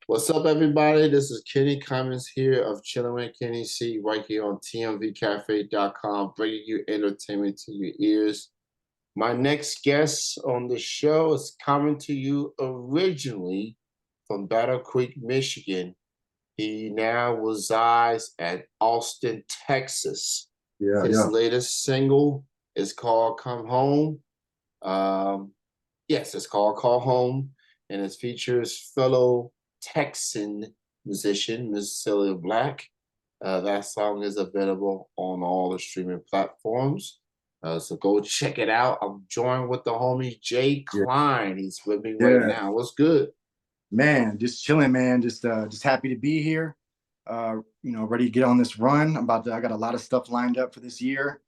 What's up, everybody? This is Kenny Cummins here of Chillin' with Kenny C right here on TMVcafe.com, bringing you entertainment to your ears. My next guest on the show is coming to you originally from Battle Creek, Michigan. He now resides at Austin, Texas. Yeah, His yeah. latest single is called Come Home. Um, yes, it's called Call Home, and it features fellow Texan musician, Miss Celia Black. That song is available on all the streaming platforms. So go check it out. I'm joined with the homie Yeah, J-Kline. He's with me right yeah, now. What's good? man, just chilling, man. Just happy to be here. Ready to get on this run. I got a lot of stuff lined up for this year.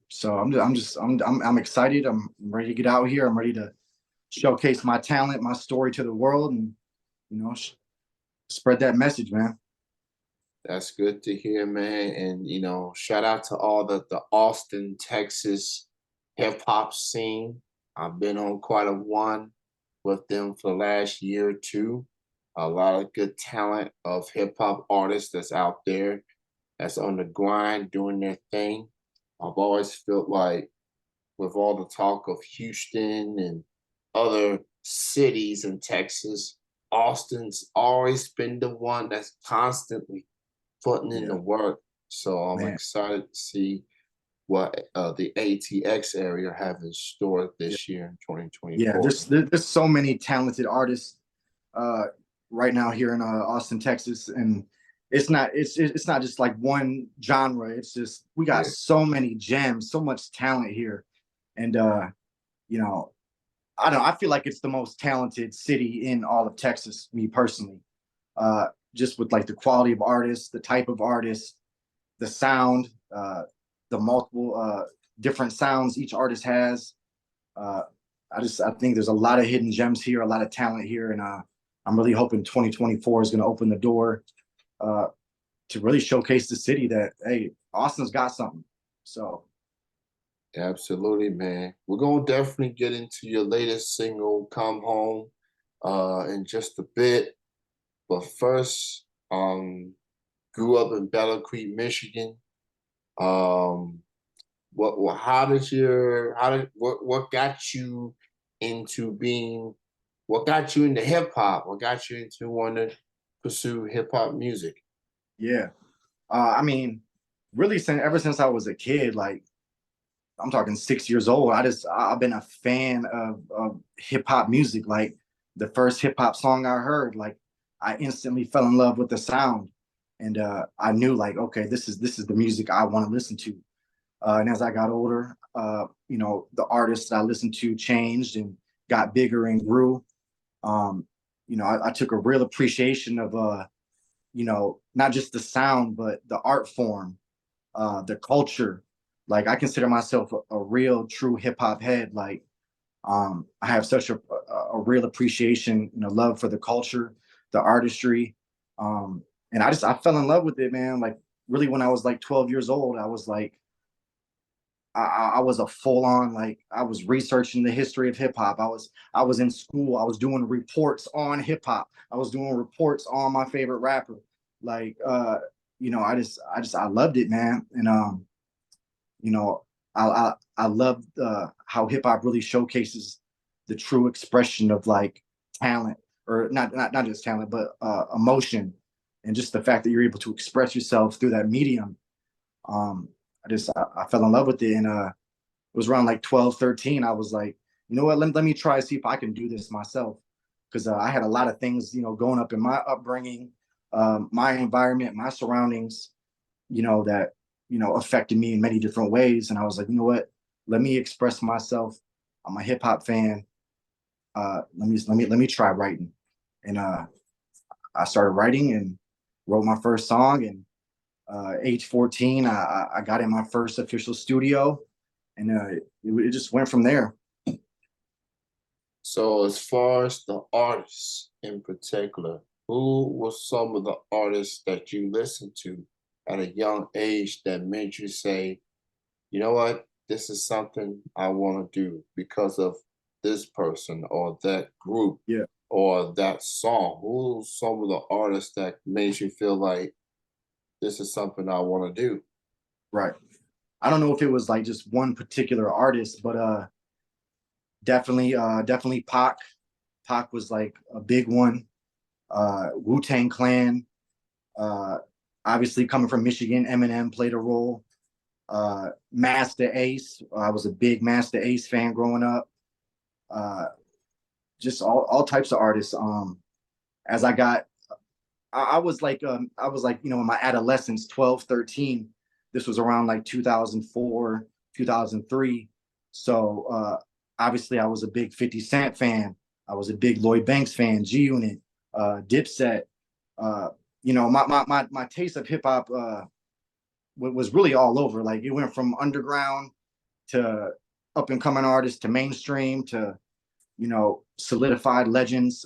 So I'm excited. I'm ready to get out here. I'm ready to showcase my talent, my story to the world, and you know, spread that message, man. That's good to hear, man. And shout out to all the Austin, Texas hip hop scene. I've been on quite a one with them for the last year or two. A lot of good talent of hip hop artists that's out there, that's on the grind doing their thing. I've always felt like with all the talk of Houston and other cities in Texas, Austin's always been the one that's constantly putting in the Yeah, work. So I'm man. excited to see what the ATX area have in store Yeah, this year in yeah. 2024. There's so many talented artists uh, right now here in Austin, Texas, and it's not just like one genre. It's just we got Yeah, so many gems, so much talent here, and you know, I don't. I feel like it's the most talented city in all of Texas. Me personally, just with like the quality of artists, the type of artists, the sound, the multiple different sounds each artist has. Uh, I think there's a lot of hidden gems here, a lot of talent here, and I'm really hoping 2024 is going to open the door uh, to really showcase the city that hey, Austin's got something. So absolutely, man. We're gonna definitely get into your latest single, "Come Home," in just a bit. But first, grew up in Battle Creek, Michigan. Um, how did what got you into being what got you into hip hop? What got you into wanting to pursue hip hop music? yeah, I mean, really, since ever since I was a kid, like I'm talking 6 years old, I've been a fan of hip hop music. Like the first hip hop song I heard, like I instantly fell in love with the sound, and I knew like okay, this is the music I want to listen to. And as I got older, the artists that I listened to changed and got bigger and grew. Um, I took a real appreciation of not just the sound but the art form, the culture. Like I consider myself a real true hip hop head. Like I have such a real appreciation and a love for the culture, the artistry, and I fell in love with it, man. Like really, when I was like 12 years old, I was like I was a full on like I was researching the history of hip hop. I was in school. I was doing reports on hip hop. I was doing reports on my favorite rapper. Like I loved it, man. And you know I love how hip hop really showcases the true expression of like talent, or not just talent, but emotion, and just the fact that you're able to express yourself through that medium. Um, I fell in love with it, and it was around like 12, 13. I was like, you know what? Let me try to see if I can do this myself, because I had a lot of things, going up in my upbringing, my environment, my surroundings, that affected me in many different ways. And I was like, you know what? Let me express myself. I'm a hip hop fan. Let me try writing, and I started writing and wrote my first song. And age 14, I got in my first official studio, and it just went from there. So as far as the artists in particular, who were some of the artists that you listened to at a young age that made you say, you know what, this is something I want to do because of this person or that group? Yeah. or that song? Who's some of the artists that made you feel like this is something I want to do? Right. I don't know if it was like just one particular artist, but definitely Pac. Pac was like a big one. Wu-Tang Clan. Uh, Obviously coming from Michigan, Eminem played a role. Master Ace. I was a big Master Ace fan growing up. Uh, just all types of artists. As I got, I was like, in my adolescence, 12, 13. This was around like 2004, 2003. So obviously I was a big 50 Cent fan. I was a big Lloyd Banks fan, G Unit, Dipset. Uh, my taste of hip hop was really all over. Like it went from underground to up and coming artists to mainstream to solidified legends.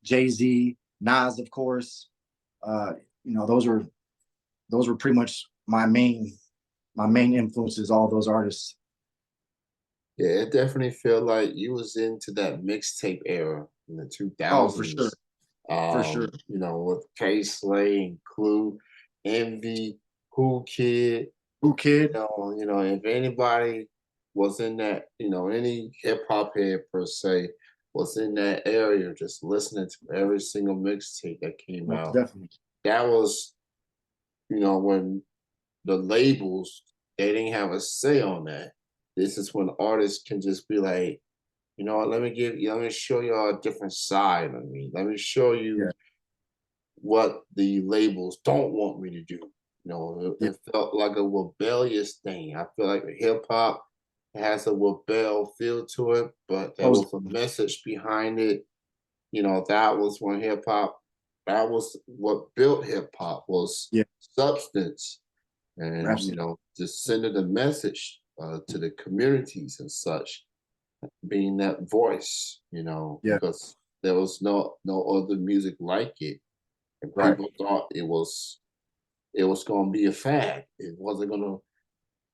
Jay Z, Nas, of course. Uh, those were pretty much my main influences. All those artists. Yeah, it definitely feel like you was into that mixtape era in the Oh, for sure, 2000s. for sure. With K Slay and Clue, Envy, Cool Kid. Who Kid? If anybody was in that, any hip hop head per se was in that area, just listening to every single mixtape that came Most out. definitely. That was, when the labels they didn't have a say on that. This is when artists can just be like, let me show y'all a different side of me. Let me show Yeah, you what the labels don't want me to do. yeah. It felt like a rebellious thing. I feel like hip hop has a rebel feel to it, but there Most was a message behind it. That was when hip hop, that was what built hip hop was yeah, substance and, absolutely. just sending a message to the communities and such, being that voice, Yeah, because there was no other music like it. And right. people thought it was gonna be a fad. It wasn't gonna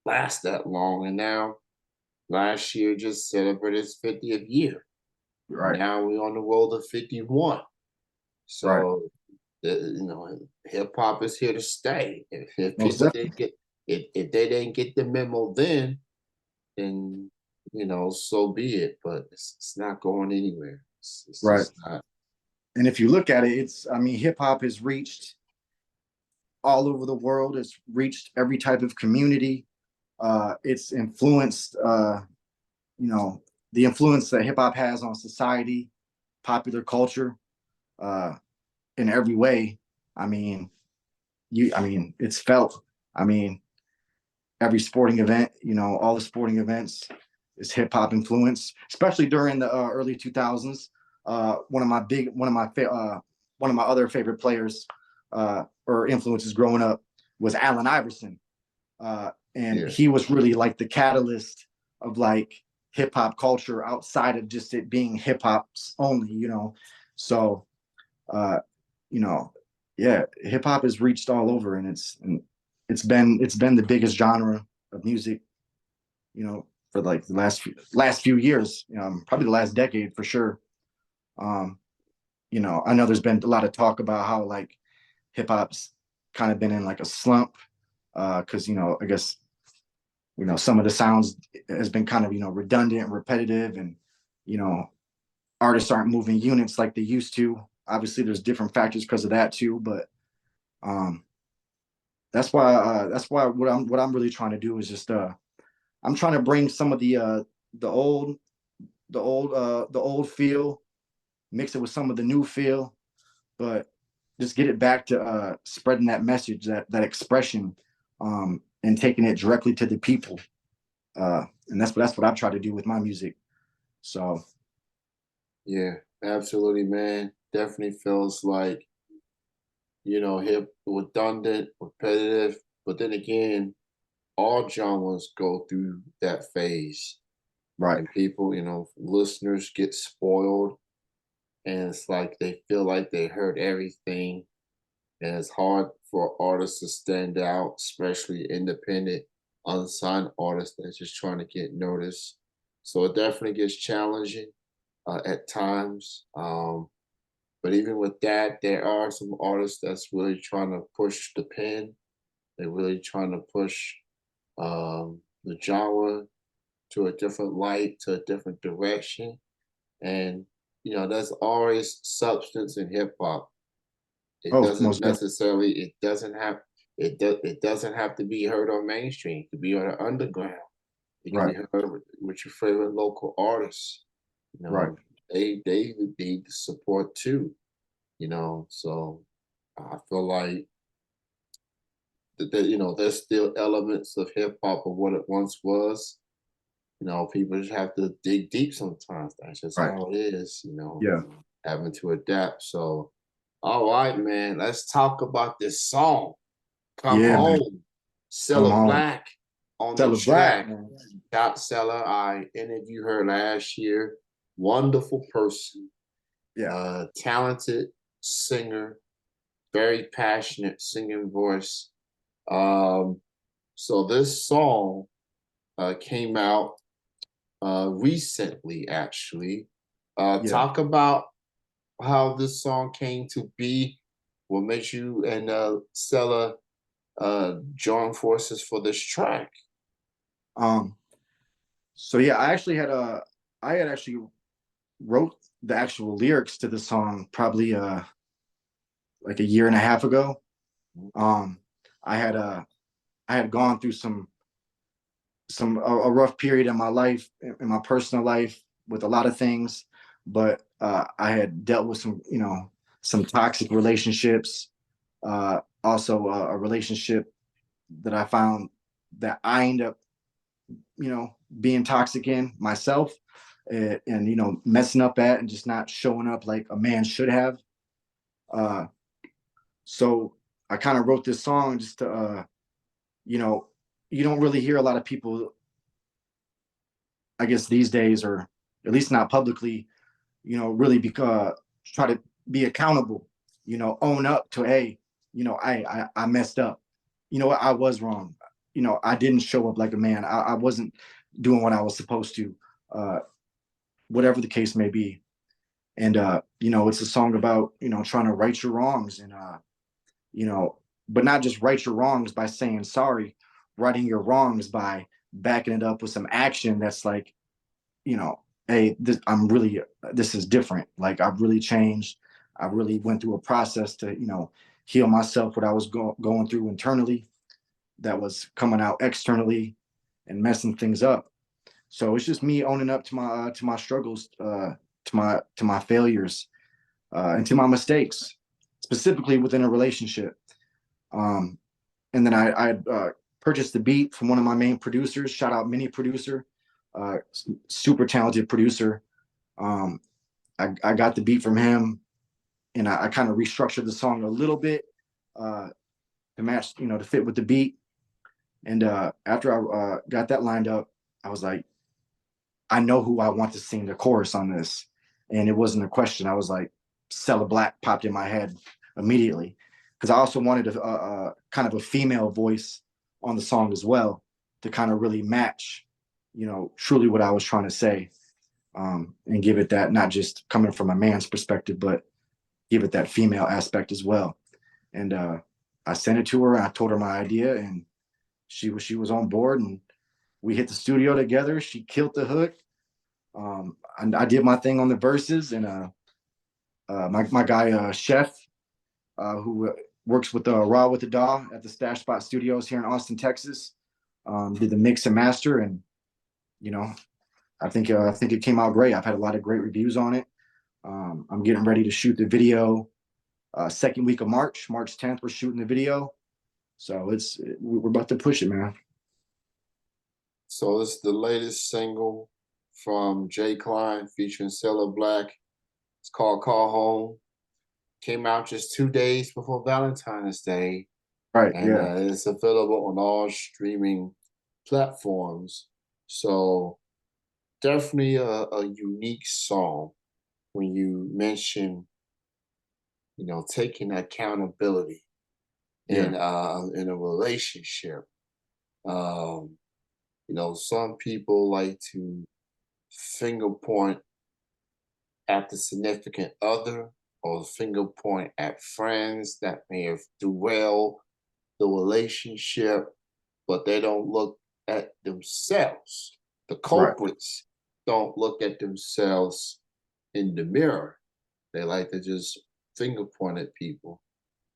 last that long. And now last year just celebrated its 50th year. And Right, now we're on the road to 51. right. So hip hop is here to stay. If Most people definitely. didn't get if they didn't get the memo then so be it. But it's not going anywhere. It's Right. just not. And if you look at it, I mean, hip hop has reached all over the world. It's reached every type of community. It's influenced, you know, the influence that hip hop has on society, popular culture, uh, in every way. I mean, it's felt. I mean, every sporting event, all the sporting events is hip hop influence, especially during the early 2000s. One of my other favorite players or influences growing up was Allen Iverson, and Yeah. he was really like the catalyst of like hip hop culture outside of just it being hip hop's only. So uh, you know, yeah, hip hop has reached all over, and it's been the biggest genre of music, for like the last few years, probably the last decade for sure. Um, I know there's been a lot of talk about how like hip hop's kind of been in like a slump, because I guess some of the sounds has been kind of redundant and repetitive, and you know artists aren't moving units like they used to. Obviously, there's different factors because of that too, but um, that's why what I'm really trying to do is just I'm trying to bring some of the old the old feel, mix it with some of the new feel, but just get it back to spreading that message, that expression, and taking it directly to the people. And that's what I've tried to do with my music. So Yeah, absolutely, man. Definitely feels like, hip, redundant, repetitive. But then again, all genres go through that phase. right, And people, listeners get spoiled. And it's like they feel like they heard everything. And it's hard for artists to stand out, especially independent, unsigned artists that's just trying to get noticed. So it definitely gets challenging at times. But even with that, there are some artists that's really trying to push the pen. They're really trying to push the genre to a different light, to a different direction. And there's always substance in hip hop. It Oh, doesn't most definitely. necessarily. It doesn't have to be heard on mainstream. It could be on the underground. It can be Right, heard with your favorite local artists. You right. know, they need the support too. So I feel like there's still elements of hip hop of what it once was. People just have to dig deep sometimes. That's just Right. how it is. Yeah. Having to adapt. So, all right, man, let's talk about this song. Come Yeah, man. home. Come Seller home. Black on the Stella Black, track. man. Top seller. I interviewed her last year. Wonderful person, Yeah. talented singer, very passionate singing voice. Um, so this song came out recently, actually. Yeah. Talk about how this song came to be. What made you and Stella join forces for this track? Um, so yeah, I had actually wrote the actual lyrics to the song probably like a year and a half ago. Um, I had I had gone through a rough period in my life, in my personal life, with a lot of things, but I had dealt with some toxic relationships. Also, a relationship that I found that I end up being toxic in myself, and messing up at and just not showing up like a man should have. Uh, so I kind of wrote this song just to you know you don't really hear a lot of people, I guess, these days, or at least not publicly, really try to be accountable, own up to, hey, I messed up. I was wrong. I didn't show up like a man. I wasn't doing what I was supposed to, uh, whatever the case may be. And, it's a song about, trying to right your wrongs, and, you know, but not just right your wrongs by saying sorry, righting your wrongs by backing it up with some action that's like, hey, this is different. Like, I've really changed. I really went through a process to, heal myself, what I was going through internally that was coming out externally and messing things up. So it's just me owning up to my struggles, to my failures, and to my mistakes, specifically within a relationship. Um, and then I purchased the beat from one of my main producers. Shout out Mini Producer, uh, super talented producer. Um, I got the beat from him, and I kind of restructured the song a little bit uh, to match, to fit with the beat. And after I got that lined up, I was like, I know who I want to sing the chorus on this, and it wasn't a question. I was like, Cella Black popped in my head immediately, because I also wanted a kind of a female voice on the song as well, to kind of really match, truly what I was trying to say, and give it that, not just coming from a man's perspective, but give it that female aspect as well. And I sent it to her, and I told her my idea, and she was on board, and we hit the studio together. She killed the hook. I did my thing on the verses, and my guy Chef, who works with Raw with the Daw at the Stash Spot Studios here in Austin, Texas, did the mix and master, and you know I think it came out great. I've had a lot of great reviews on it. I'm getting ready to shoot the video second week of March 10th. We're shooting the video, so we're about to push it, man. So it's the latest single from J-Kline featuring Cilla Black. It's called Call Home. Came out just 2 days before Valentine's Day, Right? and Yeah. it's available on all streaming platforms. So definitely a unique song when you mention, taking accountability Yeah. in a relationship. Some people like to finger point at the significant other, or finger point at friends that may have derailed the relationship, but they don't look at themselves. The Right. culprits don't look at themselves in the mirror. They like to just finger point at people.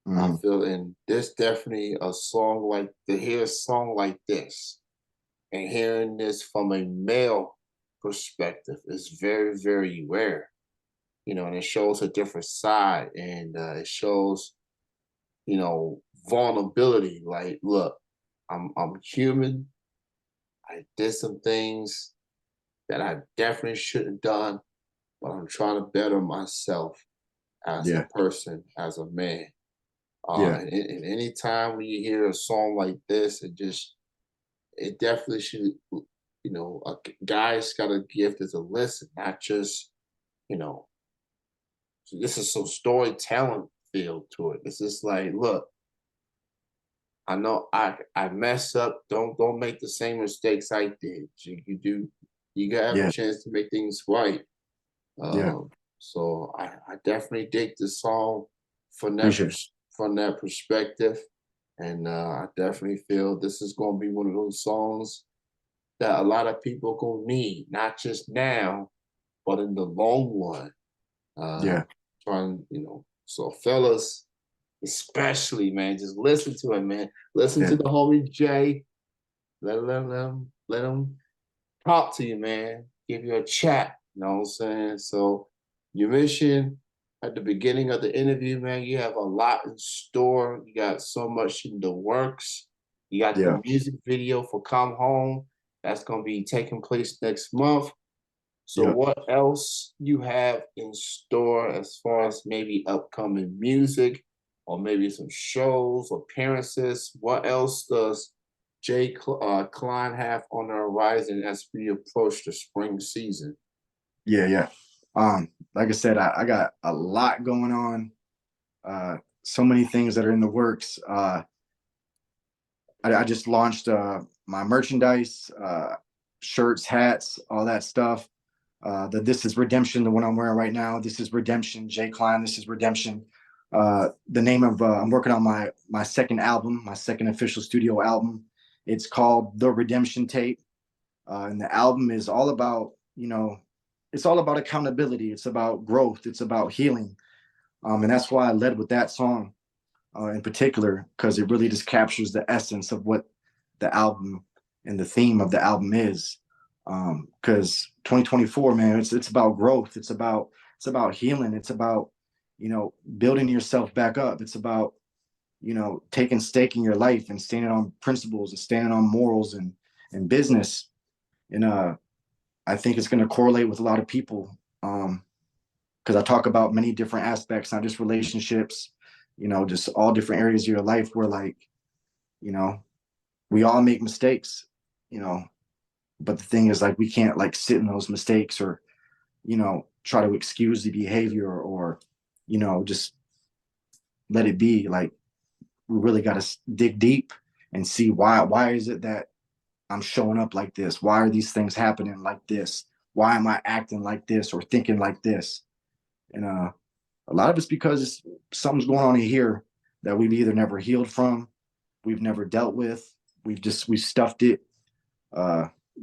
I Mhm. feel, and this definitely a song like to hear a song like this and hearing this from a male perspective is very, very rare. And it shows a different side, and it shows, vulnerability. Like, look, I'm human. I did some things that I definitely shouldn't have done, but I'm trying to better myself as a Yeah. person, as a man. Yeah. And any time when you hear a song like this, it definitely should, a guy's got a gift as a listen, not just, you know, this is some storytelling feel to it. It's just like, look, I know I mess up. Don't make the same mistakes I did. You gotta have a Yeah. chance to make things right. Yeah. So I definitely dig the song Appreciate it. from that perspective. And I definitely feel this is gonna be one of those songs that a lot of people gonna need, not just now, but in the long run. Uh, Yeah. so fellas, especially man, just listen to it, man. Listen to Yeah. the homie Jay. Let him talk to you, man. Give you a chat. You know what I'm saying? So you mentioned at the beginning of the interview, man, you have a lot in store. You got so much in the works. You got the Yeah. music video for Come Home. That's gonna be taking place next month. So Yeah. what else you have in store as far as maybe upcoming music or maybe some shows, appearances? What else does Klein have on the horizon as we approach the spring season? Yeah. Yeah. Like I said, I got a lot going on. So many things that are in the works. I just launched my merchandise, shirts, hats, all that stuff. The This Is Redemption, the one I'm wearing right now. This is Redemption, J-Kline. This is Redemption. The name of I'm working on my second album, my second official studio album. It's called The Redemption Tape, and the album is all about it's all about accountability. It's about growth. It's about healing, and that's why I led with that song in particular because it really just captures the essence of what the album and the theme of the album is. Because 2024, man, it's about growth. It's about healing. It's about building yourself back up. It's about taking stake in your life and standing on principles and standing on morals and business. And I think it's going to correlate with a lot of people. Because I talk about many different aspects, not just relationships, just all different areas of your life where you know, we all make mistakes, you know, but the thing is like we can't like sit in those mistakes or, try to excuse the behavior or, just let it be. Like we really got to dig deep and see why is it that I'm showing up like this? Why are these things happening like this? Why am I acting like this or thinking like this? And a lot of it's because something's going on in here that we've either never healed from, we've never dealt with, we stuffed it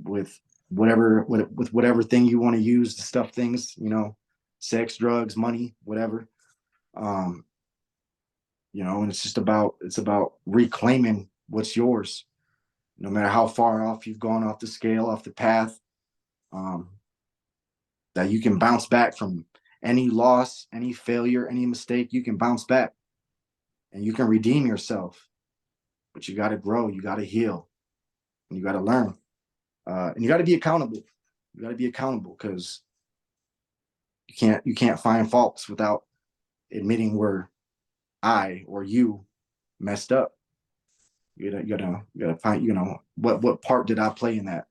with with whatever thing you want to use to stuff things, sex, drugs, money, whatever. Um, and it's about reclaiming what's yours, no matter how far off you've gone off the scale, off the path. Um, that you can bounce back from any loss, any failure, any mistake. You can bounce back and you can redeem yourself, but you got to grow, you got to heal, and you got to learn, and you got to be accountable. You got to be accountable because you can't find faults without admitting where I or you messed up. You gotta find what part did I play in that,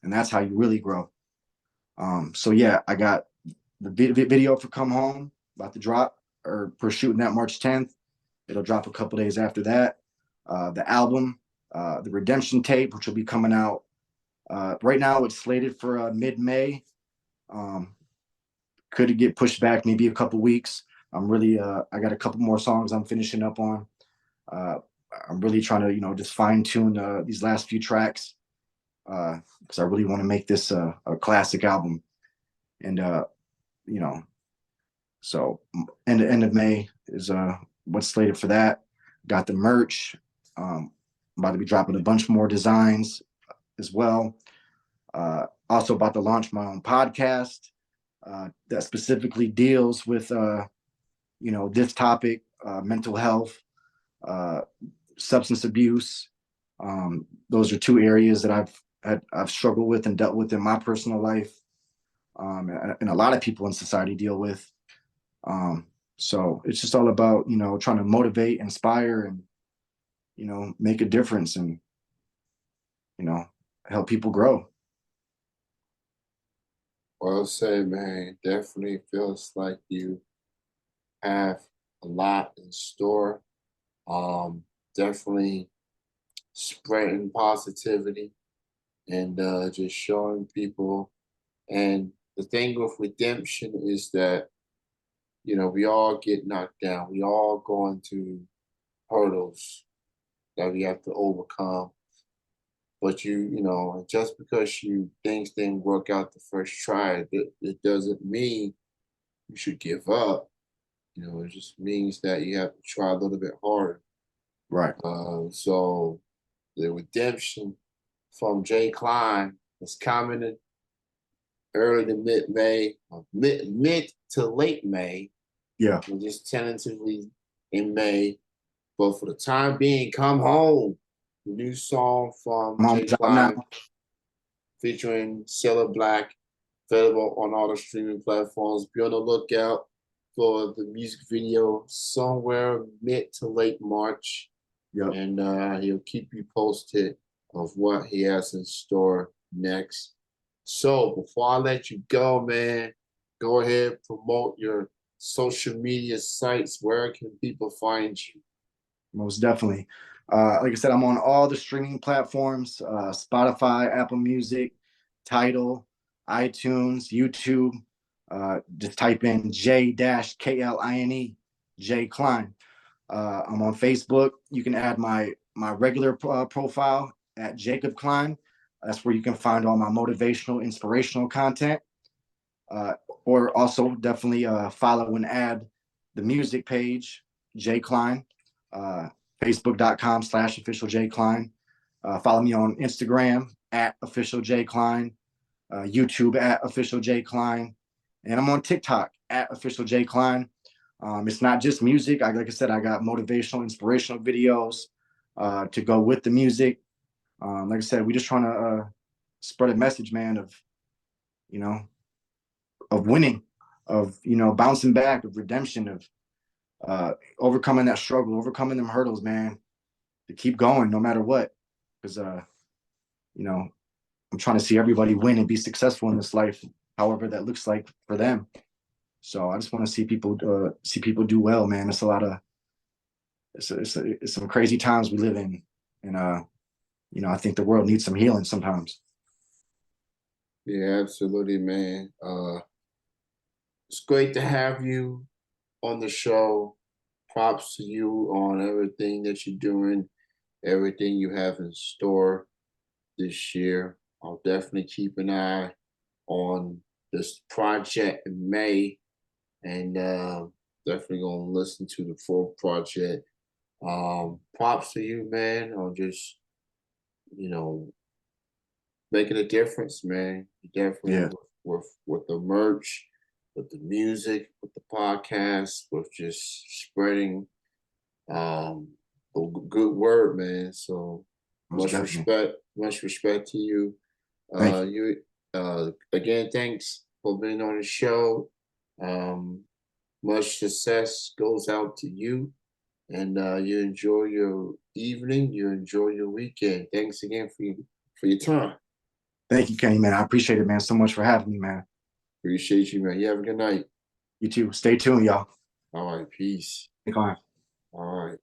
and that's how you really grow. So yeah, I got the video for Come Home about to drop, or we're shooting that March 10th. It'll drop a couple days after that. The album, the Redemption Tape, which will be coming out. Right now, it's slated for mid-May. Um, could it get pushed back maybe a couple weeks? I'm really I got a couple more songs I'm finishing up on. Uh, I'm really trying to just fine tune these last few tracks because I really want to make this a classic album. And you know, so end of May is what's slated for that. Got the merch. About to be dropping a bunch more designs as well. Also about to launch my own podcast that specifically deals with this topic, mental health, uh, substance abuse. Those are two areas that I've struggled with and dealt with in my personal life, and a lot of people in society deal with. So it's just all about trying to motivate, inspire, and make a difference, and help people grow. Well said, man. Definitely feels like you have a lot in store. Definitely spreading positivity and just showing people. And the thing with redemption is that, we all get knocked down. We all go into hurdles that we have to overcome. But just because things didn't work out the first try, it doesn't mean you should give up. It just means that you have to try a little bit harder. Right. So the redemption from J-Kline is coming in early to mid-May, mid to late May. Yeah. We're just tentatively in May. But for the time being, come home. The new song from Now. J-Kline featuring Cilla Black, available on all the streaming platforms. Be on the lookout for the music video somewhere mid to late March. Yep. And he'll keep you posted of what he has in store next. So before I let you go, man, go ahead, promote your social media sites. Where can people find you? Most definitely. Like I said, I'm on all the streaming platforms: Spotify, Apple Music, Tidal, iTunes, YouTube. Just type in J-Kline, J-Kline. I'm on Facebook. You can add my regular profile at Jacob Klein. That's where you can find all my motivational, inspirational content. Or also definitely follow and add the music page, J-Kline, facebook.com/official J-Kline. Follow me on Instagram at official J-Kline, YouTube at official J-Kline, and I'm on TikTok at official J-Kline. It's not just music. Like I said, I got motivational, inspirational videos to go with the music. Like I said, we just trying to spread a message, man, of winning, of bouncing back, of redemption, of overcoming that struggle, overcoming them hurdles, man, to keep going no matter what. Because I'm trying to see everybody win and be successful in this life, however that looks like for them. So I just want to see people do well, man. It's a lot of it's some crazy times we live in, and I think the world needs some healing sometimes. Yeah, absolutely, man. It's great to have you on the show. Props to you on everything that you're doing, everything you have in store this year. I'll definitely keep an eye on this project in May, and definitely gonna listen to the full project. Props to you, man, on just you know making a difference, man. You definitely Yeah. with the merch, with the music, with the podcast, with just spreading um a good word, man. So Most definitely. much respect to you. Thank you. You again, thanks for being on the show. Um, much success goes out to you, and you enjoy your evening. You enjoy your weekend. Thanks again for your time. Thank you, Kenny, man. I appreciate it, man, so much for having me, man. Appreciate you, man. You have a good night. You too. Stay tuned, y'all. All right, peace. Take on. All right.